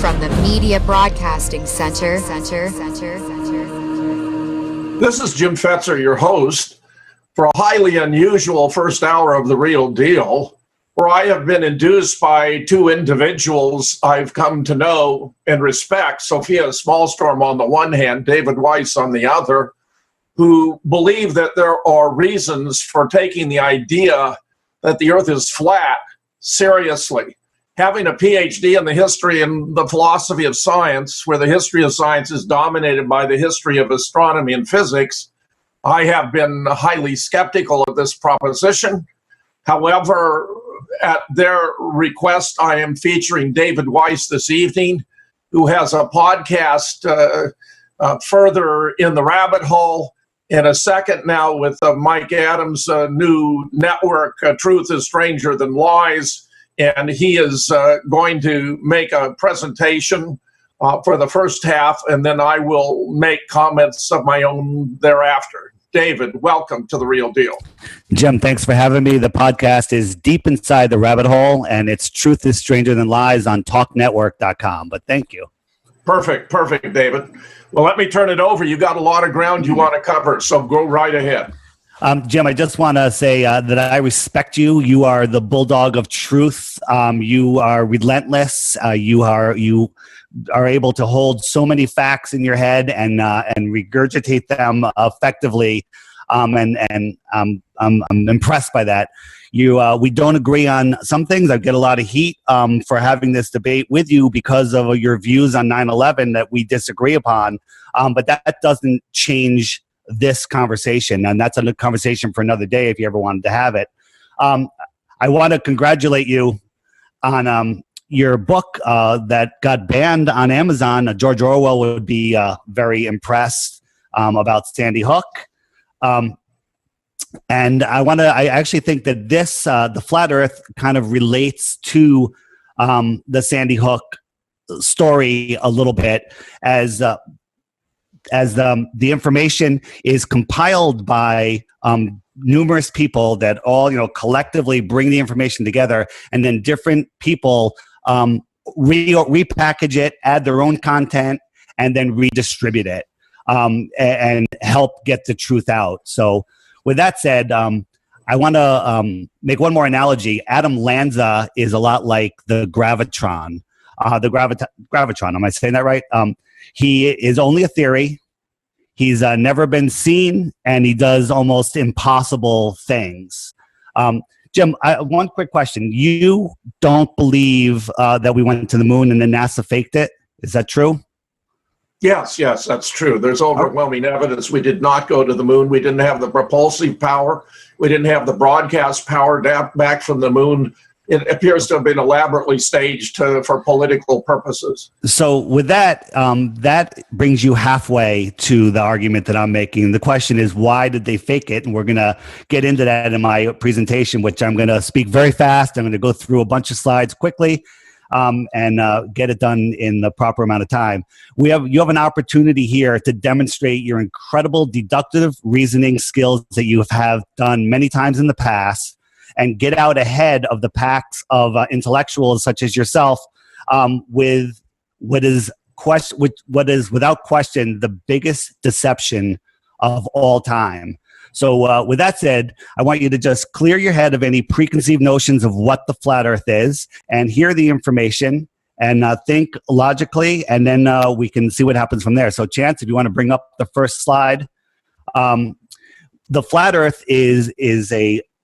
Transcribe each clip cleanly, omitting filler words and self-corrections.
From the Media Broadcasting Center. This is Jim Fetzer, your host, for a highly unusual first hour of The Real Deal, where I have been induced by two individuals I've come to know and respect, Sophia Smallstorm on the one hand, David Weiss on the other, who believe that there are reasons for taking the idea that the earth is flat seriously. Having a PhD in the history and the philosophy of science, where the history of science is dominated by the history of astronomy and physics, I have been highly skeptical of this proposition. However, at their request, I am featuring David Weiss this evening, who has a podcast, Further in the Rabbit Hole, and a second now with Mike Adams' new network, Truth is Stranger Than Lies. And he is going to make a presentation for the first half, and then I will make comments of my own thereafter. David, welcome to The Real Deal. Jim, thanks for having me. The podcast is deep inside the rabbit hole, and it's Truth is Stranger Than Lies on talknetwork.com. But thank you. Perfect, David. Well, let me turn it over. You got a lot of ground you want to cover, so go right ahead. Jim, I just want to say that I respect you. You are the bulldog of truth. You are relentless. You are able to hold so many facts in your head and regurgitate them effectively. And I'm impressed by that. We don't agree on some things. I get a lot of heat for having this debate with you because of your views on 9/11 that we disagree upon. But that doesn't change this conversation, and that's a conversation for another day if you ever wanted to have it. I want to congratulate you on your book that got banned on Amazon. George Orwell would be very impressed about Sandy Hook. And I actually think that this, the flat earth kind of relates to the Sandy Hook story a little bit as the information is compiled by numerous people that all collectively bring the information together, and then different people repackage it, add their own content, and then redistribute it and help get the truth out. So with that said, I want to make one more analogy. Adam Lanza is a lot like the gravitron. Gravitron, am I saying that right? He is only a theory. He's never been seen, and he does almost impossible things. Jim, one quick question. You don't believe that we went to the moon and then NASA faked it? Is that true? Yes, that's true. There's overwhelming evidence we did not go to the moon. We didn't have the propulsive power. We didn't have the broadcast power back from the moon. It appears to have been elaborately staged for political purposes. So with that, that brings you halfway to the argument that I'm making. The question is, why did they fake it? And we're going to get into that in my presentation, which I'm going to speak very fast. I'm going to go through a bunch of slides quickly and get it done in the proper amount of time. You have an opportunity here to demonstrate your incredible deductive reasoning skills that you have done many times in the past, and get out ahead of the packs of intellectuals such as yourself with what is without question the biggest deception of all time. So with that said, I want you to just clear your head of any preconceived notions of what the flat earth is, and hear the information and think logically, and then we can see what happens from there. So Chance, if you want to bring up the first slide. The flat earth is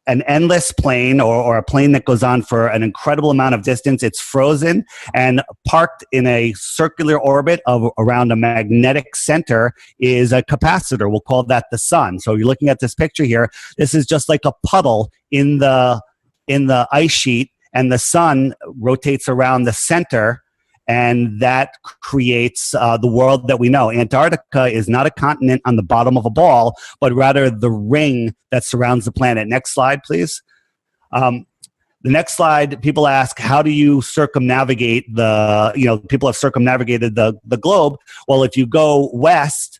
an endless plane or a plane that goes on for an incredible amount of distance. It's frozen and parked in a circular orbit around a magnetic center is a capacitor. We'll call that the sun. So you're looking at this picture here. This is just like a puddle in the ice sheet, and the sun rotates around the center, and that creates the world that we know. Antarctica is not a continent on the bottom of a ball, but rather the ring that surrounds the planet. Next slide, please. The next slide, people ask, how do you circumnavigate people have circumnavigated the globe. Well, if you go west,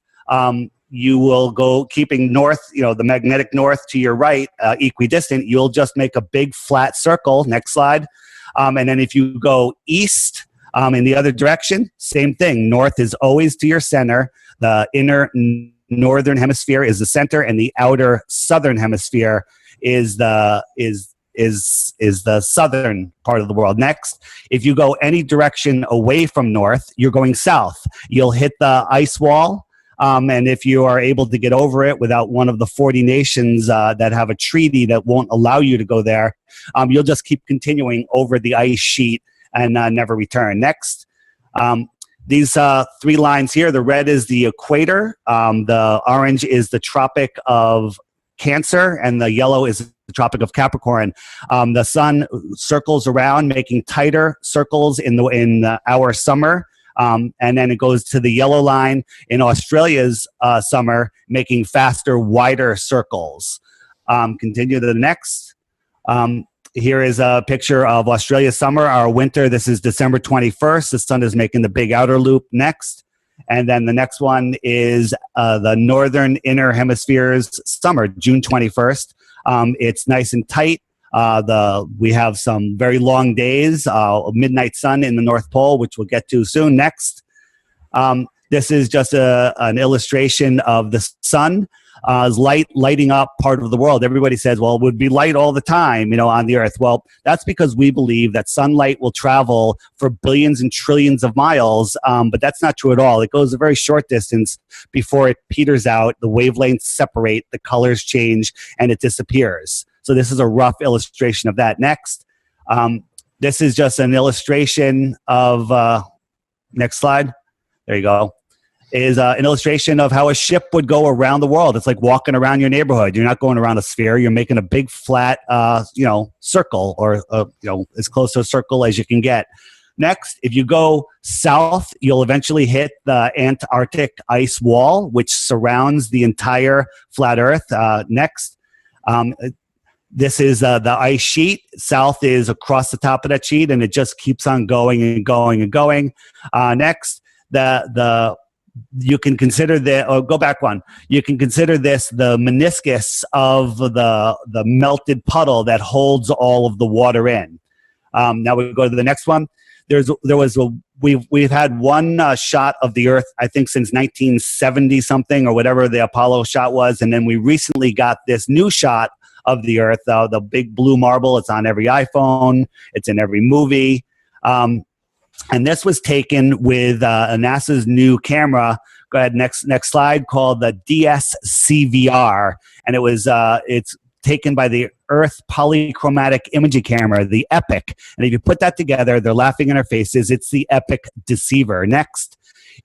you will go keeping north, the magnetic north to your right, equidistant, you'll just make a big flat circle. Next slide. And then if you go east, In the other direction, same thing. North is always to your center. The inner northern hemisphere is the center, and the outer southern hemisphere is the southern part of the world. Next, if you go any direction away from north, you're going south. You'll hit the ice wall. And if you are able to get over it without one of the 40 nations that have a treaty that won't allow you to go there, you'll just keep continuing over the ice sheet and never return. Next, these three lines here, the red is the equator, the orange is the Tropic of Cancer, and the yellow is the Tropic of Capricorn. The sun circles around, making tighter circles in our summer. And then it goes to the yellow line in Australia's summer, making faster, wider circles. Continue to the next. Here is a picture of Australia's summer, our winter. This is December 21st. The sun is making the big outer loop. Next. And then the next one is the northern inner hemisphere's summer, June 21st. It's nice and tight. We have some very long days, midnight sun in the North Pole, which we'll get to soon. Next. This is just an illustration of the sun lighting up part of the world. Everybody says, well, it would be light all the time, on the earth. Well, that's because we believe that sunlight will travel for billions and trillions of miles, but that's not true at all. It goes a very short distance before it peters out, the wavelengths separate, the colors change, and it disappears. So this is a rough illustration of that. Next, this is just an illustration of, next slide, there you go, is an illustration of how a ship would go around the world. It's like walking around your neighborhood. You're not going around a sphere. You're making a big flat, circle, or, as close to a circle as you can get. Next, if you go south, you'll eventually hit the Antarctic ice wall, which surrounds the entire flat Earth. Next, this is the ice sheet. South is across the top of that sheet, and it just keeps on going and going and going. Next, you can consider go back one. You can consider this the meniscus of the melted puddle that holds all of the water in. Now we go to the next one. We've had one shot of the Earth, I think, since 1970 something or whatever the Apollo shot was, and then we recently got this new shot of the Earth, the big blue marble. It's on every iPhone. It's in every movie. And this was taken with NASA's new camera. Go ahead, next slide, called the DSCVR. And it's taken by the Earth Polychromatic Imaging Camera, the EPIC. And if you put that together, they're laughing in our faces. It's the EPIC Deceiver. Next.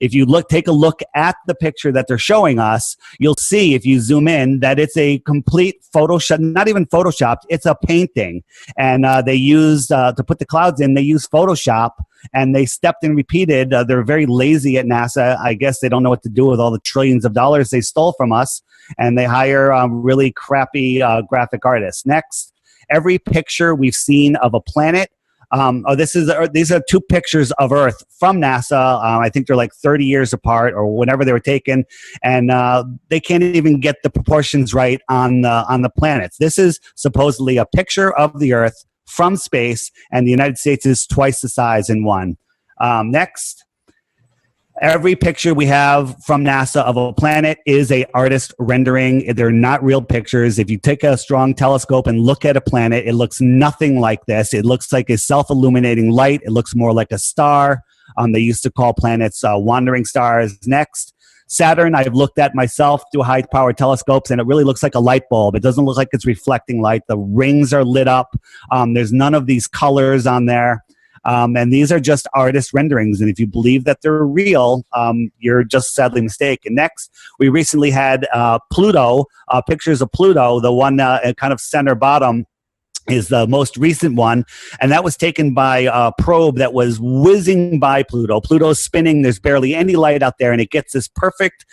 If you take a look at the picture that they're showing us, you'll see, if you zoom in, that it's a complete Photoshop, not even Photoshopped, it's a painting. And they used, to put the clouds in, they used Photoshop, and they stepped and repeated. They're very lazy at NASA. I guess they don't know what to do with all the trillions of dollars they stole from us, and they hire really crappy graphic artists. Next, every picture we've seen of a planet, these are two pictures of Earth from NASA. I think they're like 30 years apart or whenever they were taken, and they can't even get the proportions right on the planets. This is supposedly a picture of the Earth from space, and the United States is twice the size in one. Next. Every picture we have from NASA of a planet is a artist rendering. They're not real pictures. If you take a strong telescope and look at a planet, it looks nothing like this. It looks like a self-illuminating light. It looks more like a star. They used to call planets wandering stars. Next, Saturn, I've looked at myself through high-power telescopes, and it really looks like a light bulb. It doesn't look like it's reflecting light. The rings are lit up. There's none of these colors on there. And these are just artist renderings. And if you believe that they're real, you're just sadly mistaken. Next, we recently had Pluto, pictures of Pluto. The one kind of center bottom is the most recent one. And that was taken by a probe that was whizzing by Pluto. Pluto's spinning. There's barely any light out there. And it gets this perfect,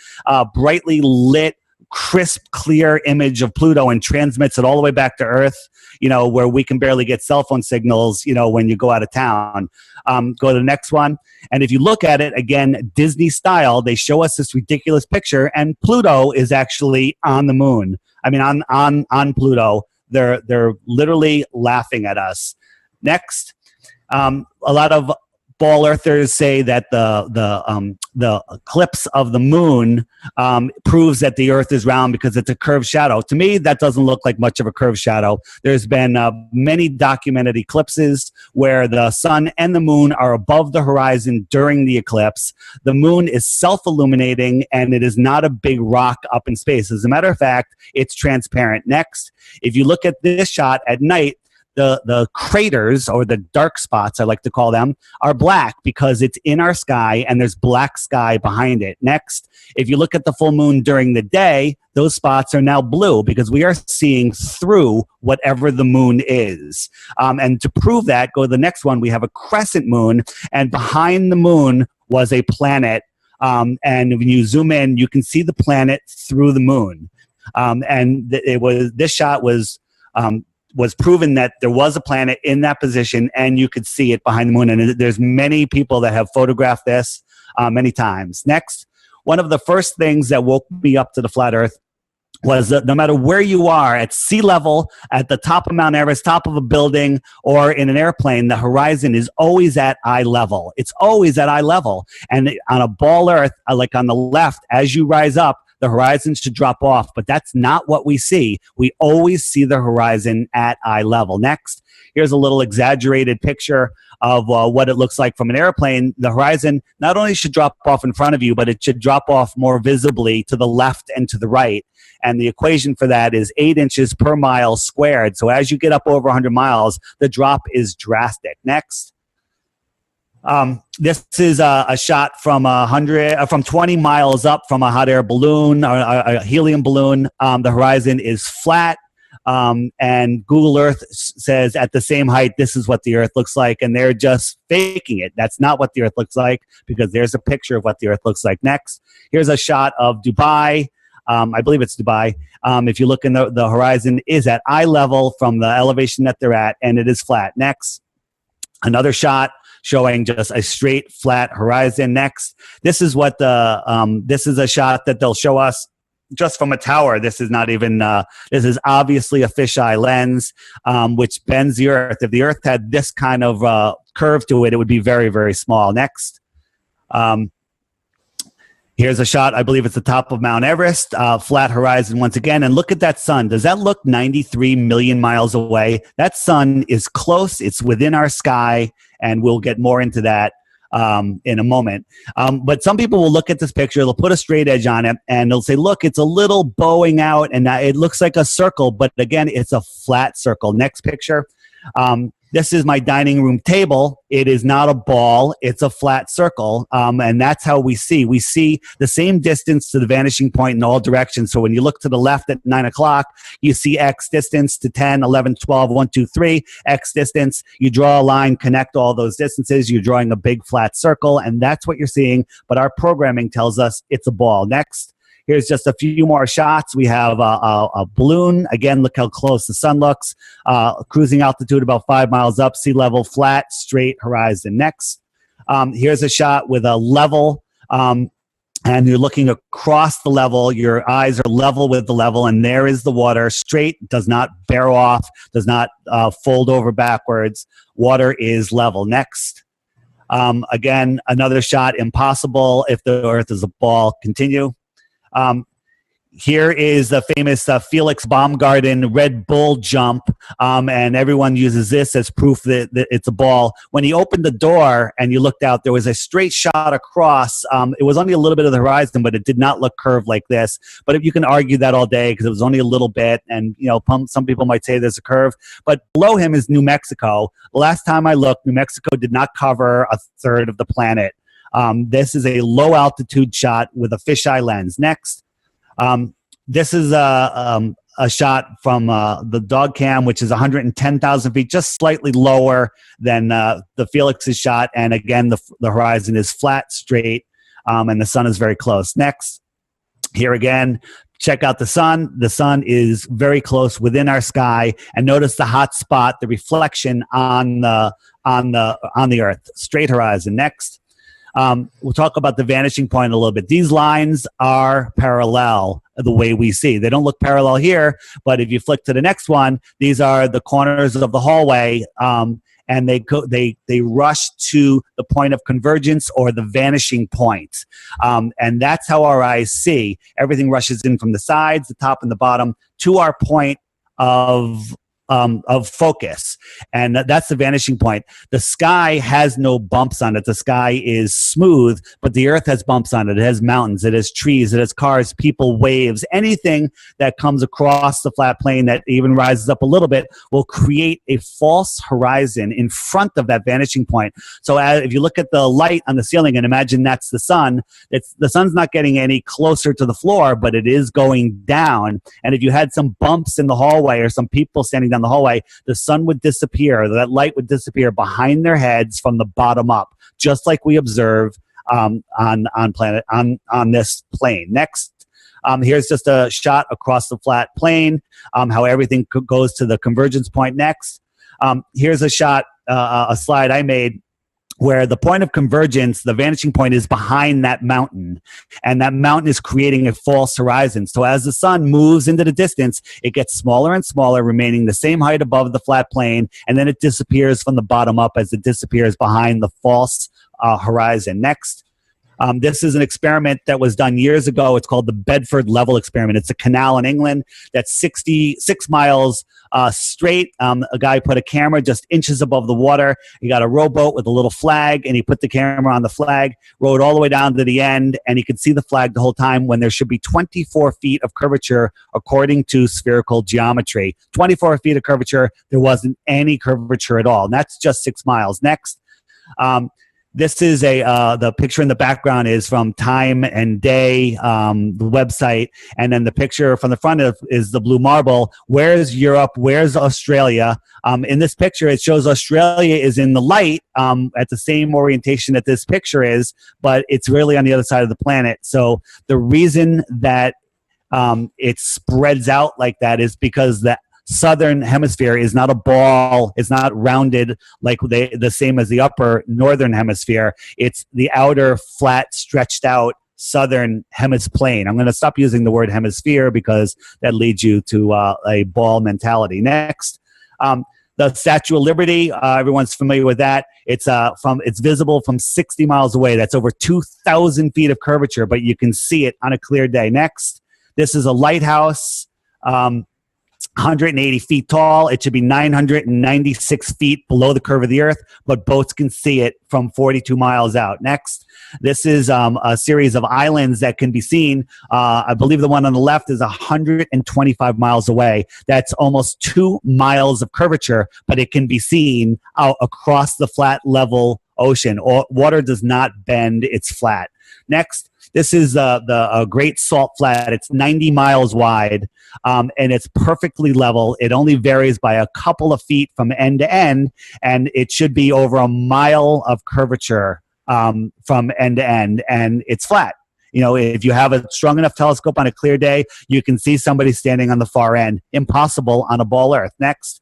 brightly lit, crisp, clear image of Pluto and transmits it all the way back to Earth, where we can barely get cell phone signals, when you go out of town. Go to the next one. And if you look at it, again, Disney style, they show us this ridiculous picture, and Pluto is actually on the moon. I mean, on Pluto. They're literally laughing at us. Next, a lot of ball earthers say that the eclipse of the moon proves that the Earth is round because it's a curved shadow. To me, that doesn't look like much of a curved shadow. There's been many documented eclipses where the sun and the moon are above the horizon during the eclipse. The moon is self-illuminating, and it is not a big rock up in space. As a matter of fact, it's transparent. Next, if you look at this shot at night, the craters, or the dark spots, I like to call them, are black because it's in our sky and there's black sky behind it. Next, if you look at the full moon during the day, those spots are now blue because we are seeing through whatever the moon is. And to prove that, go to the next one. We have a crescent moon, and behind the moon was a planet. And when you zoom in, you can see the planet through the moon. This shot was proven that there was a planet in that position, and you could see it behind the moon. And there's many people that have photographed this many times. Next, one of the first things that woke me up to the flat Earth was that no matter where you are, at sea level, at the top of Mount Everest, top of a building, or in an airplane, the horizon is always at eye level. It's always at eye level. And on a ball Earth, like on the left, as you rise up, the horizon should drop off, but that's not what we see. We always see the horizon at eye level. Next, here's a little exaggerated picture of what it looks like from an airplane. The horizon not only should drop off in front of you, but it should drop off more visibly to the left and to the right. And the equation for that is 8 inches per mile squared. So as you get up over 100 miles, the drop is drastic. Next. This is a shot from 20 miles up from a hot air balloon, or a helium balloon. The horizon is flat, and Google Earth says at the same height, this is what the Earth looks like, and they're just faking it. That's not what the Earth looks like, because there's a picture of what the Earth looks like. Next, here's a shot of Dubai. I believe it's Dubai. If you look in the horizon is at eye level from the elevation that they're at, and it is flat. Next, another shot showing just a straight flat horizon. Next, this is what this is a shot that they'll show us just from a tower. This is not even this is obviously a fisheye lens, which bends the Earth. If the Earth had this kind of curve to it, it would be very, very small. Next, here's a shot. I believe it's the top of Mount Everest, flat horizon once again. And look at that sun. Does that look 93 million miles away? That sun is close. It's within our sky, and we'll get more into that in a moment. But some people will look at this picture, they'll put a straight edge on it, and they'll say, look, it's a little bowing out, and it looks like a circle, but again, it's a flat circle. Next picture. This is my dining room table. It is not a ball. It's a flat circle. And that's how we see. We see the same distance to the vanishing point in all directions. So when you look to the left at 9 o'clock, you see X distance to 10, 11, 12, 1, 2, 3, X distance. You draw a line, connect all those distances. You're drawing a big flat circle, and that's what you're seeing. But our programming tells us it's a ball. Next. Here's just a few more shots. We have a balloon. Again, look how close the sun looks. Cruising altitude about 5 miles up, sea level, flat, straight horizon. Next, here's a shot with a level, and you're looking across the level. Your eyes are level with the level, and there is the water. Straight, does not bear off, does not fold over backwards. Water is level. Next. Again, another shot, impossible if the Earth is a ball. Continue. Here is the famous Felix Baumgarten Red Bull jump, and everyone uses this as proof that it's a ball. When he opened the door and you looked out, there was a straight shot across. It was only a little bit of the horizon, but it did not look curved like this. But if you can argue that all day because it was only a little bit, and some people might say there's a curve. But below him is New Mexico. The last time I looked, New Mexico did not cover a third of the planet. This is a low altitude shot with a fisheye lens. Next, this is a shot from the dog cam, which is 110,000 feet, just slightly lower than the Felix's shot. And again, the horizon is flat, straight, and the sun is very close. Next, here again, check out the sun. The sun is very close within our sky, and notice the hot spot, the reflection on the Earth. Straight horizon. Next. We'll talk about the vanishing point a little bit. These lines are parallel the way we see. They don't look parallel here, but if you flick to the next one, these are the corners of the hallway, and and they rush to the point of convergence or the vanishing point. And that's how our eyes see. Everything rushes in from the sides, the top and the bottom, to our point of focus, and that's the vanishing point. The sky has no bumps on it. The sky is smooth, but the earth has bumps on it. It has mountains, it has trees, it has cars, people, waves. Anything that comes across the flat plane that even rises up a little bit will create a false horizon in front of that vanishing point. So if you look at the light on the ceiling and imagine that's the sun, the sun's not getting any closer to the floor, but it is going down. And if you had some bumps in the hallway or some people standing down the hallway, the sun would disappear. That light would disappear behind their heads from the bottom up, just like we observe on this plane. Next, here's just a shot across the flat plane, how everything goes to the convergence point. Next, here's a shot, a slide I made, where the point of convergence, the vanishing point, is behind that mountain, and that mountain is creating a false horizon. So as the sun moves into the distance, it gets smaller and smaller, remaining the same height above the flat plane, and then it disappears from the bottom up as it disappears behind the false horizon. Next. This is an experiment that was done years ago. It's called the Bedford Level Experiment. It's a canal in England that's 66 miles straight. A guy put a camera just inches above the water. He got a rowboat with a little flag, and he put the camera on the flag, rowed all the way down to the end, and he could see the flag the whole time when there should be 24 feet of curvature according to spherical geometry. 24 feet of curvature, there wasn't any curvature at all. And that's just 6 miles. Next. This is the picture in the background is from Time and Day, the website. And then the picture from the front is the blue marble. Where's Europe? Where's Australia? In this picture, it shows Australia is in the light at the same orientation that this picture is, but it's really on the other side of the planet. So the reason that it spreads out like that is because the southern hemisphere is not a ball. It's not rounded like the same as the upper northern hemisphere. It's the outer flat stretched out southern plane. I'm going to stop using the word hemisphere because that leads you to a ball mentality. Next, the Statue of Liberty. Everyone's familiar with that. It's visible from 60 miles away. That's over 2,000 feet of curvature, but you can see it on a clear day. Next, this is a lighthouse. 180 feet tall. It should be 996 feet below the curve of the earth, but boats can see it from 42 miles out. Next, this is a series of islands that can be seen. I believe the one on the left is 125 miles away. That's almost 2 miles of curvature, but it can be seen out across the flat level ocean. Water does not bend, it's flat. Next, this is the Great Salt Flat. It's 90 miles wide, and it's perfectly level. It only varies by a couple of feet from end to end, and it should be over a mile of curvature from end to end, and it's flat. You know, if you have a strong enough telescope on a clear day, you can see somebody standing on the far end. Impossible on a ball Earth. Next.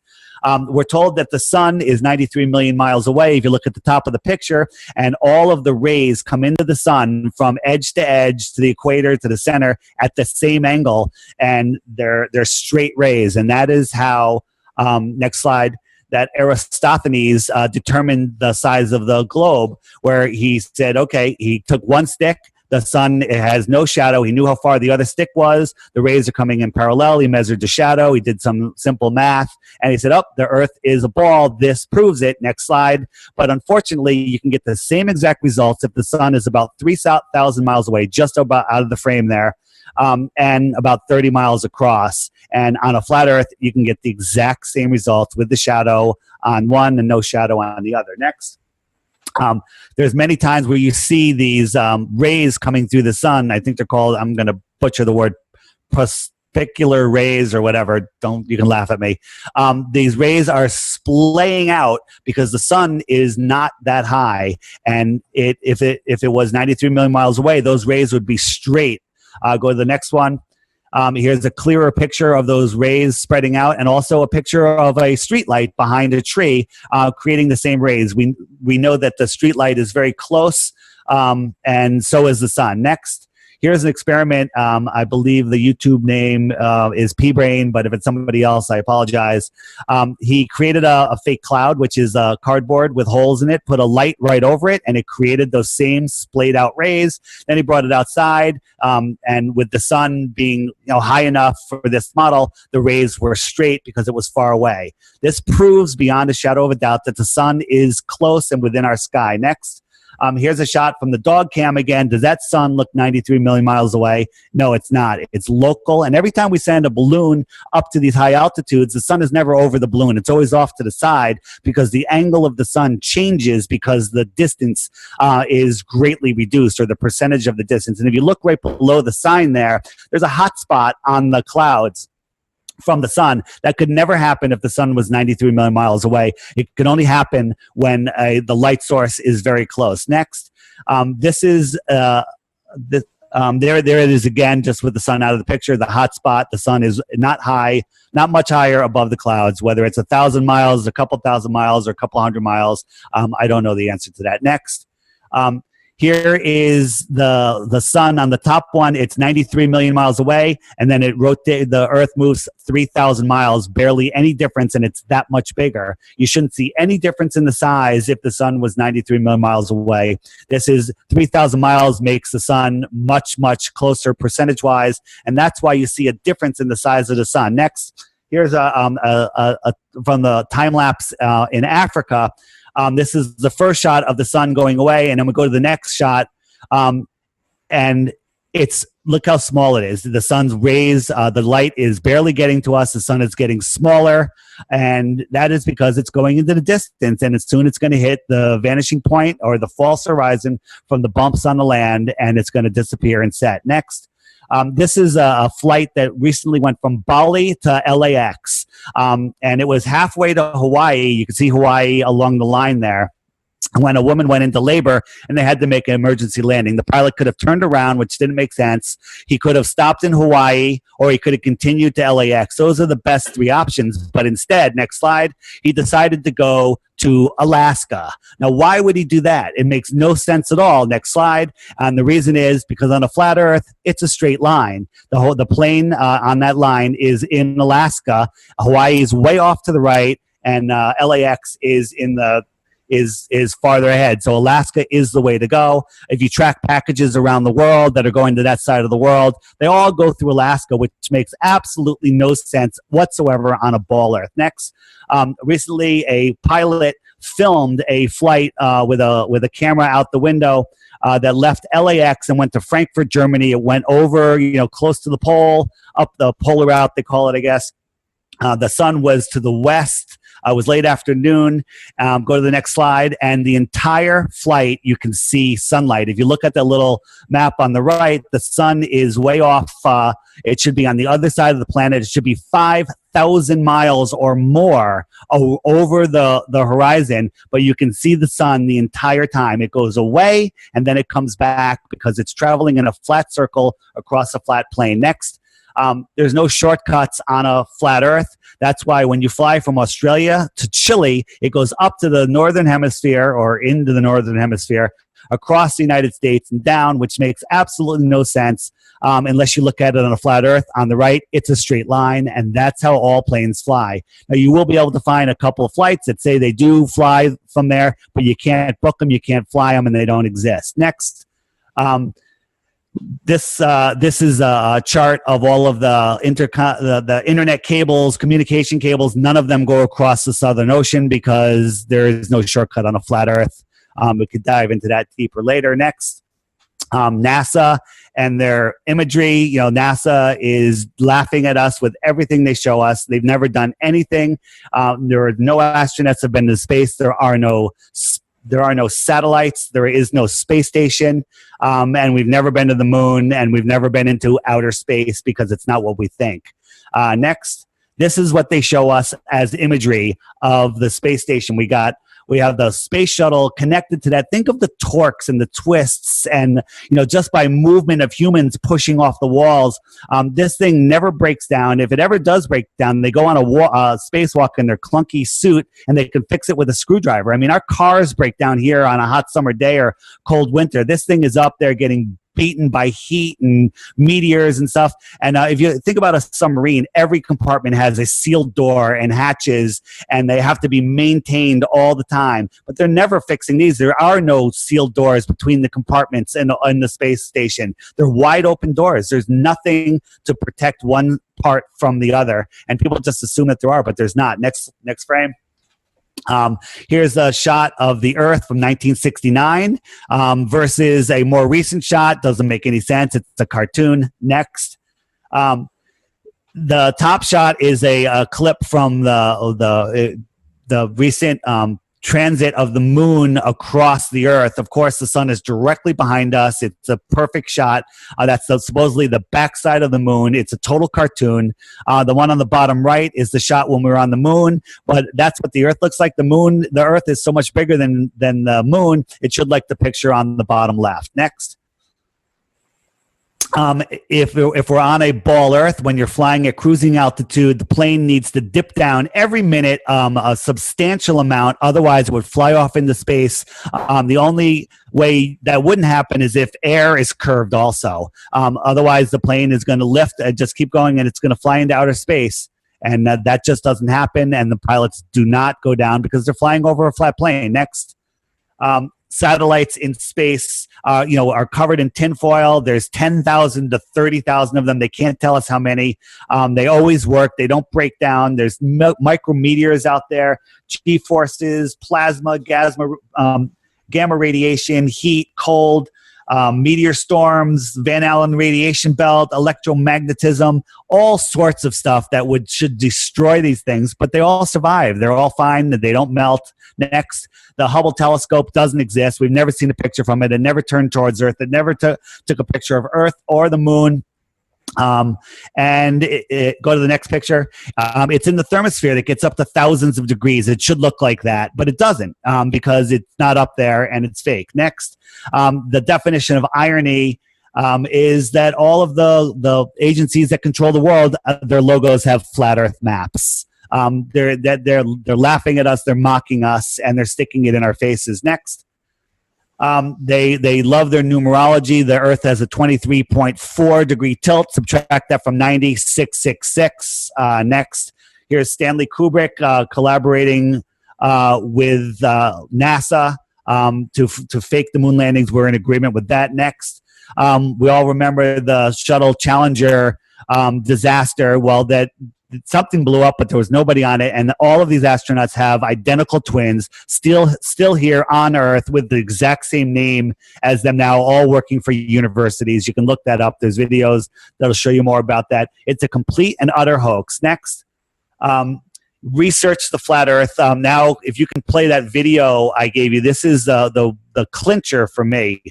We're told that the sun is 93 million miles away. If you look at the top of the picture, and all of the rays come into the sun from edge to edge to the equator to the center at the same angle, and they're straight rays. And that is how, next slide, that Eratosthenes determined the size of the globe, where he said, okay, he took one stick. The sun, it has no shadow. He knew how far the other stick was. The rays are coming in parallel. He measured the shadow. He did some simple math. And he said, oh, the Earth is a ball. This proves it. Next slide. But unfortunately, you can get the same exact results if the sun is about 3,000 miles away, just about out of the frame there, and about 30 miles across. And on a flat Earth, you can get the exact same results with the shadow on one and no shadow on the other. Next. There's many times where you see these rays coming through the sun. I think they're called, I'm going to butcher the word, perspicular rays or whatever. You can laugh at me. These rays are splaying out because the sun is not that high. And if it was 93 million miles away, those rays would be straight. Go to the next one. Here's a clearer picture of those rays spreading out, and also a picture of a streetlight behind a tree, creating the same rays. We know that the streetlight is very close, and so is the sun. Next, here's an experiment. I believe the YouTube name is P-Brain, but if it's somebody else, I apologize. He created a fake cloud, which is cardboard with holes in it, put a light right over it, and it created those same splayed out rays. Then he brought it outside, and with the sun being high enough for this model, the rays were straight because it was far away. This proves beyond a shadow of a doubt that the sun is close and within our sky. Next. Here's a shot from the dog cam again. Does that sun look 93 million miles away? No, it's not. It's local. And every time we send a balloon up to these high altitudes, the sun is never over the balloon. It's always off to the side because the angle of the sun changes because the distance is greatly reduced, or the percentage of the distance. And if you look right below the sign there, there's a hot spot on the clouds from the sun. That could never happen if the sun was 93 million miles away. It can only happen when the light source is very close. Next, this is there it is again, just with the sun out of the picture. The hot spot, the sun is not much higher above the clouds, whether it's 1,000 miles, a couple thousand miles, or a couple hundred miles. I don't know the answer to that. Next. Here is the sun on the top one. It's 93 million miles away, and then it rotates. The Earth moves 3,000 miles, barely any difference, and it's that much bigger. You shouldn't see any difference in the size if the sun was 93 million miles away. This is 3,000 miles makes the sun much, much closer percentage-wise, and that's why you see a difference in the size of the sun. Next, here's from the time lapse in Africa. This is the first shot of the sun going away, and then we go to the next shot, and look how small it is. The sun's rays, the light is barely getting to us. The sun is getting smaller, and that is because it's going into the distance, and soon it's going to hit the vanishing point or the false horizon from the bumps on the land, and it's going to disappear and set. Next. This is a flight that recently went from Bali to LAX, and it was halfway to Hawaii. You can see Hawaii along the line there. When a woman went into labor and they had to make an emergency landing, the pilot could have turned around, which didn't make sense. He could have stopped in Hawaii, or he could have continued to LAX. Those are the best three options. But instead, next slide, he decided to go to Alaska. Now, why would he do that? It makes no sense at all. Next slide. And the reason is because on a flat Earth, it's a straight line. The plane on that line is in Alaska. Hawaii is way off to the right, and LAX is is farther ahead. So Alaska is the way to go. If you track packages around the world that are going to that side of the world, they all go through Alaska, which makes absolutely no sense whatsoever on a ball Earth. Next, recently a pilot filmed a flight with a camera out the window that left LAX and went to Frankfurt, Germany. It went over, close to the pole, up the polar route, they call it, I guess. The sun was to the west. It was late afternoon. Go to the next slide. And the entire flight, you can see sunlight. If you look at the little map on the right, the sun is way off. It should be on the other side of the planet. It should be 5,000 miles or more over the horizon. But you can see the sun the entire time. It goes away, and then it comes back because it's traveling in a flat circle across a flat plane. Next. There's no shortcuts on a flat Earth. That's why when you fly from Australia to Chile, it goes up to the northern hemisphere or into the northern hemisphere, across the United States and down, which makes absolutely no sense unless you look at it on a flat Earth. On the right, it's a straight line, and that's how all planes fly. Now, you will be able to find a couple of flights that say they do fly from there, but you can't book them, you can't fly them, and they don't exist. Next. This is a chart of all of the internet cables, communication cables. None of them go across the Southern Ocean because there is no shortcut on a flat Earth. We could dive into that deeper later. Next, NASA and their imagery. NASA is laughing at us with everything they show us. They've never done anything. There are no astronauts have been to space. There are no satellites. There is no space station. And we've never been to the moon, and we've never been into outer space because it's not what we think. Next, this is what they show us as imagery of the space station. We have the space shuttle connected to that. Think of the torques and the twists and, just by movement of humans pushing off the walls, this thing never breaks down. If it ever does break down, they go on a spacewalk in their clunky suit and they can fix it with a screwdriver. I mean, our cars break down here on a hot summer day or cold winter. This thing is up there getting beaten by heat and meteors and stuff. And if you think about a submarine, every compartment has a sealed door and hatches, and they have to be maintained all the time. But they're never fixing these. There are no sealed doors between the compartments in the space station. They're wide open doors. There's nothing to protect one part from the other. And people just assume that there are, but there's not. Next frame. Here's a shot of the Earth from 1969 versus a more recent shot. Doesn't make any sense. It's a cartoon. Next. The top shot is a clip from the recent transit of the moon across the Earth. Of course, the sun is directly behind us. It's a perfect shot. That's supposedly the backside of the moon. It's a total cartoon. The one on the bottom right is the shot when we were on the moon, but that's what the Earth looks like. The Earth is so much bigger than the moon. It should like the picture on the bottom left. Next. If we're on a ball Earth, when you're flying at cruising altitude, the plane needs to dip down every minute a substantial amount. Otherwise, it would fly off into space. The only way that wouldn't happen is if air is curved also. Otherwise, the plane is going to lift and just keep going, and it's going to fly into outer space. And that just doesn't happen, and the pilots do not go down because they're flying over a flat plane. Next. Satellites in space, are covered in tinfoil. There's 10,000 to 30,000 of them. They can't tell us how many. They always work. They don't break down. There's micrometeors out there, G-forces, plasma, gamma radiation, heat, cold, meteor storms, Van Allen radiation belt, electromagnetism, all sorts of stuff that should destroy these things, but they all survive. They're all fine. They don't melt. Next, the Hubble telescope doesn't exist. We've never seen a picture from it. It never turned towards Earth. It never took a picture of Earth or the moon. Go to the next picture. It's in the thermosphere that gets up to thousands of degrees. It should look like that, but it doesn't because it's not up there and it's fake. Next, the definition of irony is that all of the agencies that control the world, their logos have flat Earth maps. They're laughing at us, they're mocking us, and they're sticking it in our faces. Next. They love their numerology. The Earth has a 23.4 degree tilt. Subtract that from 90, 666. Next, here's Stanley Kubrick collaborating with NASA to fake the moon landings. We're in agreement with that. Next, we all remember the shuttle Challenger disaster. Well, that something blew up, but there was nobody on it, and all of these astronauts have identical twins still here on Earth with the exact same name as them now, all working for universities. You can look that up. There's videos that'll show you more about that. It's a complete and utter hoax. Next, research the flat Earth. Now, if you can play that video I gave you, this is the clincher for me.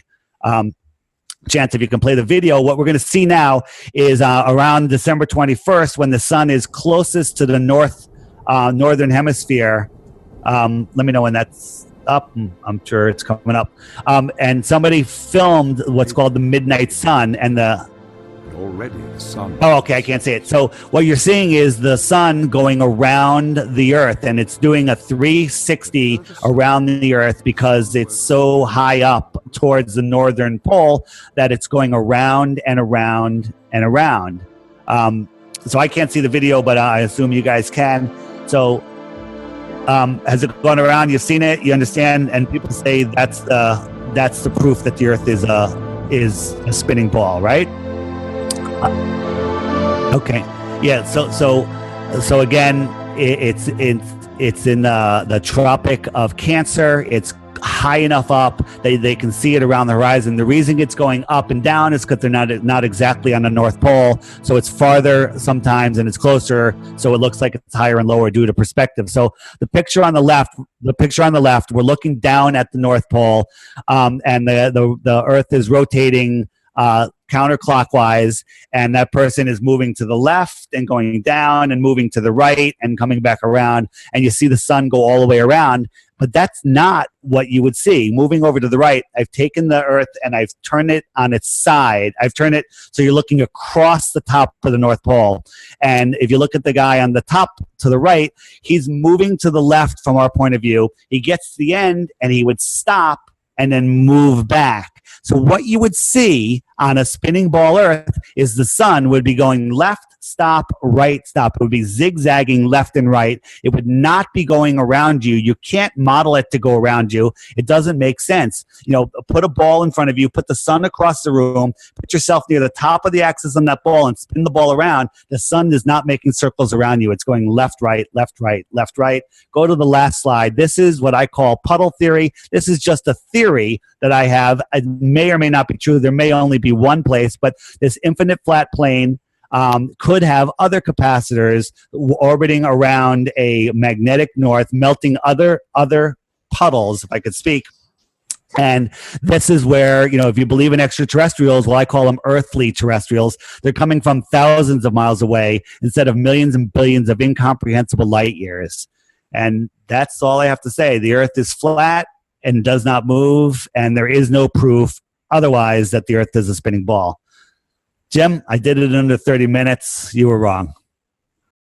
Chance, if you can play the video, what we're going to see now is around December 21st, when the sun is closest to the northern hemisphere. Let me know when that's up. I'm sure it's coming up. And somebody filmed what's called the midnight sun, and already the sun. Oh, okay, I can't say it. So what you're seeing is the sun going around the Earth, and it's doing a 360 around the Earth because it's so high up towards the northern pole that it's going around and around and around. So I can't see the video, but I assume you guys can. So has it gone around? You've seen it, you understand, and people say that's the proof that the Earth is a spinning ball, right? Okay, yeah. So again, it's in the Tropic of Cancer. It's high enough up they can see it around the horizon. The reason it's going up and down is because they're not exactly on the North Pole, so it's farther sometimes and it's closer, so it looks like it's higher and lower due to perspective. So the picture on the left, we're looking down at the North Pole, and the Earth is rotating counterclockwise, and that person is moving to the left and going down and moving to the right and coming back around, and you see the sun go all the way around. But that's not what you would see. Moving over to the right, I've taken the Earth and I've turned it on its side. I've turned it so you're looking across the top of the North Pole. And if you look at the guy on the top to the right, he's moving to the left from our point of view. He gets to the end and he would stop and then move back. So what you would see on a spinning ball Earth is the sun would be going left, stop, right, stop. It would be zigzagging left and right. It would not be going around you. You can't model it to go around you. It doesn't make sense. You know, put a ball in front of you, put the sun across the room, put yourself near the top of the axis on that ball and spin the ball around. The sun is not making circles around you. It's going left, right, left, right, left, right. Go to the last slide. This is what I call puddle theory. This is just a theory that I have. It may or may not be true. There may only be one place, but this infinite flat plane could have other capacitors orbiting around a magnetic north, melting other puddles, if I could speak. And this is where, you know, if you believe in extraterrestrials, well, I call them earthly terrestrials. They're coming from thousands of miles away instead of millions and billions of incomprehensible light years. And that's all I have to say. The Earth is flat and does not move, and there is no proof otherwise that the Earth is a spinning ball. Jim, I did it in under 30 minutes. You were wrong.